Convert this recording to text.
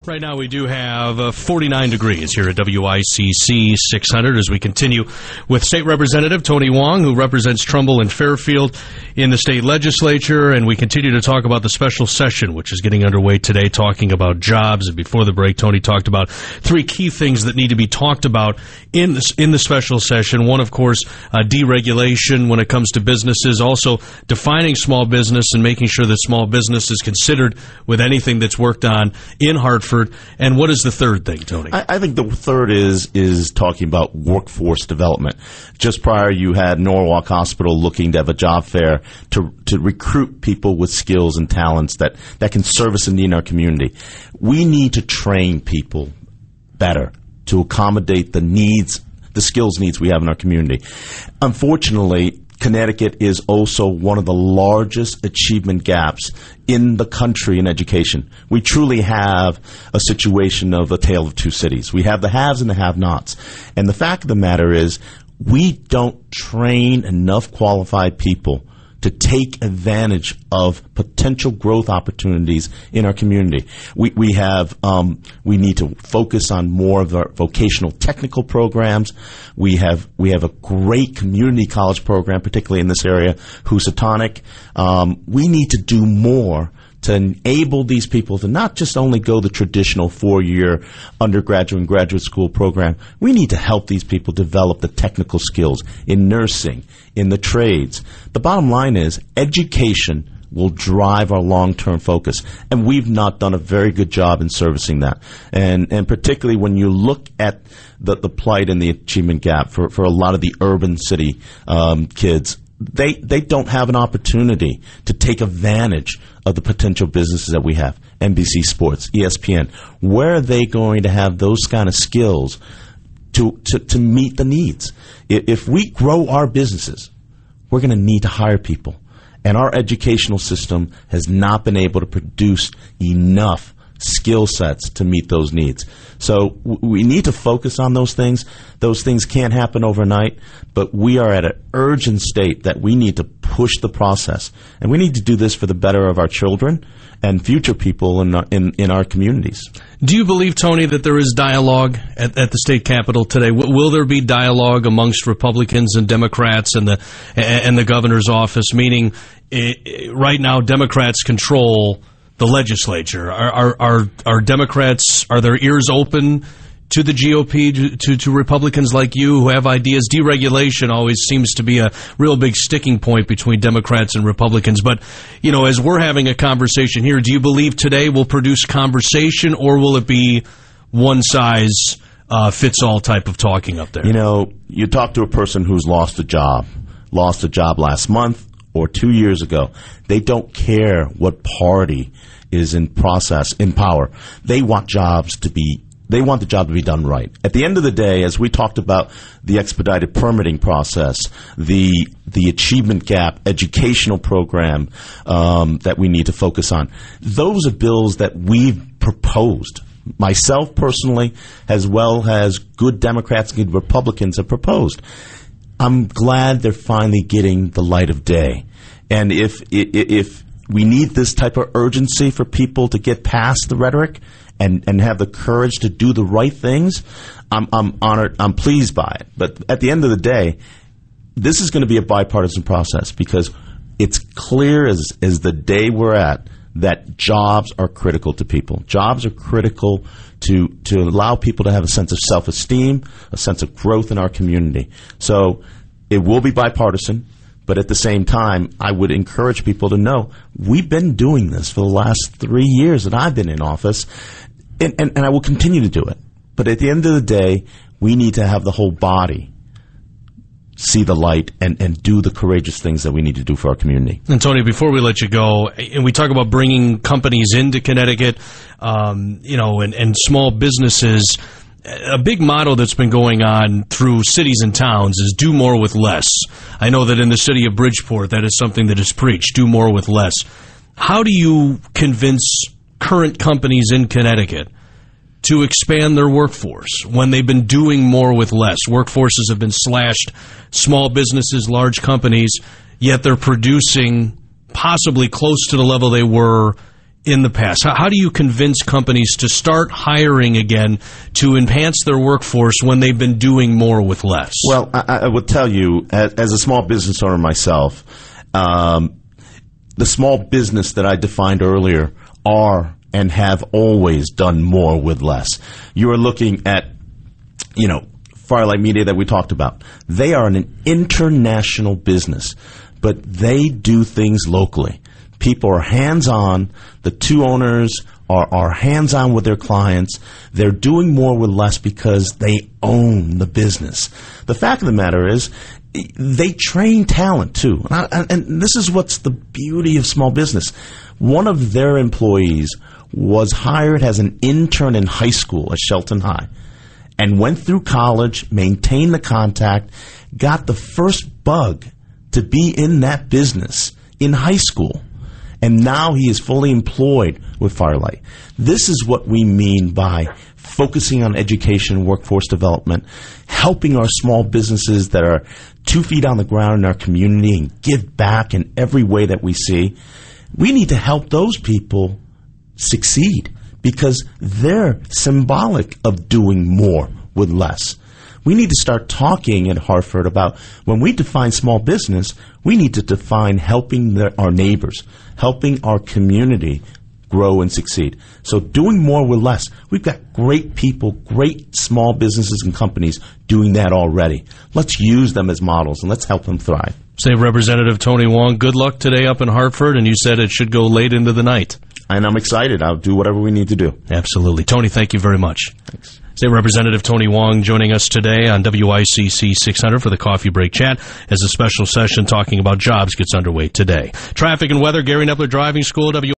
Right now we do have 49 degrees here at WICC 600 as we continue with State Representative Tony Hwang, who represents Trumbull and Fairfield in the state legislature, and we continue to talk about the special session, which is getting underway today, talking about jobs. And before the break, Tony talked about three key things that need to be talked about in the special session. One, of course, deregulation when it comes to businesses, also defining small business and making sure that small business is considered with anything that's worked on in Hartford. And what is the third thing, Tony? I think the third is talking about workforce development. Just prior, you had Norwalk Hospital looking to have a job fair to recruit people with skills and talents that can service a need in our community. We need to train people better to accommodate the needs, the skills needs we have in our community. Unfortunately, Connecticut is also one of the largest achievement gaps in the country in education. We truly have a situation of a tale of two cities. We have the haves and the have-nots. And the fact of the matter is, we don't train enough qualified people to take advantage of potential growth opportunities in our community. We need to focus on more of our vocational technical programs. We have a great community college program, particularly in this area, Housatonic. We need to do more to enable these people to not just only go the traditional 4-year undergraduate and graduate school program. We need to help these people develop the technical skills in nursing, in the trades. The bottom line is education will drive our long-term focus, and we've not done a very good job in servicing that. And particularly when you look at the plight and the achievement gap for a lot of the urban city kids, they don't have an opportunity to take advantage of the potential businesses that we have. NBC Sports, ESPN. Where are they going to have those kind of skills to meet the needs? If we grow our businesses, we're going to need to hire people. And our educational system has not been able to produce enough skill sets to meet those needs. So we need to focus on those things. Those things can't happen overnight, but we are at an urgent state that we need to push the process. And we need to do this for the better of our children and future people in our communities. Do you believe, Tony, that there is dialogue at the state capitol today? Will there be dialogue amongst Republicans and Democrats and the governor's office? Meaning, right now, Democrats control the legislature. Are Democrats, are their ears open to the GOP, to Republicans like you who have ideas? Deregulation always seems to be a real big sticking point between Democrats and Republicans. But, you know, as we're having a conversation here, do you believe today will produce conversation, or will it be one size fits all type of talking up there? You know, you talk to a person who's lost a job last month or 2 years ago. They don't care what party is in power. They want the job to be done right. At the end of the day, as we talked about the expedited permitting process, the achievement gap educational program that we need to focus on, those are bills that we've proposed. Myself personally, as well as good Democrats and good Republicans, have proposed. I'm glad they're finally getting the light of day. And if we need this type of urgency for people to get past the rhetoric and have the courage to do the right things, I'm honored. I'm pleased by it. But at the end of the day, this is going to be a bipartisan process, because it's clear as the day we're at that jobs are critical to people. Jobs are critical to allow people to have a sense of self-esteem, a sense of growth in our community. So it will be bipartisan, but at the same time, I would encourage people to know we've been doing this for the last 3 years that I've been in office, and I will continue to do it. But at the end of the day, we need to have the whole body see the light and do the courageous things that we need to do for our community. And Tony, before we let you go, and we talk about bringing companies into Connecticut, and small businesses, a big motto that's been going on through cities and towns is do more with less. I know that in the city of Bridgeport, that is something that is preached, do more with less. How do you convince current companies in Connecticut to expand their workforce when they've been doing more with less? Workforces have been slashed, small businesses, large companies, yet they're producing possibly close to the level they were in the past? How do you convince companies to start hiring again to enhance their workforce when they've been doing more with less? Well, I would tell you, as a small business owner myself, the small business that I defined earlier are and have always done more with less. You are looking at, Firelight Media that we talked about. They are an international business, but they do things locally. People are hands-on. The two owners are hands-on with their clients. They're doing more with less because they own the business. The fact of the matter is, they train talent too. And this is what's the beauty of small business. One of their employees was hired as an intern in high school at Shelton High and went through college, maintained the contact, got the first bug to be in that business in high school. And now he is fully employed with Firelight. This is what we mean by focusing on education and workforce development, helping our small businesses that are 2 feet on the ground in our community and give back in every way that we see. We need to help those people succeed because they're symbolic of doing more with less. We need to start talking at Hartford about when we define small business, we need to define helping our neighbors, helping our community grow and succeed. So doing more with less. We've got great people, great small businesses and companies doing that already. Let's use them as models and let's help them thrive. Say, Representative Tony Hwang, good luck today up in Hartford, and you said it should go late into the night. And I'm excited. I'll do whatever we need to do. Absolutely. Tony, thank you very much. Thanks. State Representative Tony Hwang joining us today on WICC 600 for the Coffee Break Chat as a special session talking about jobs gets underway today. Traffic and weather, Gary Nepler Driving School,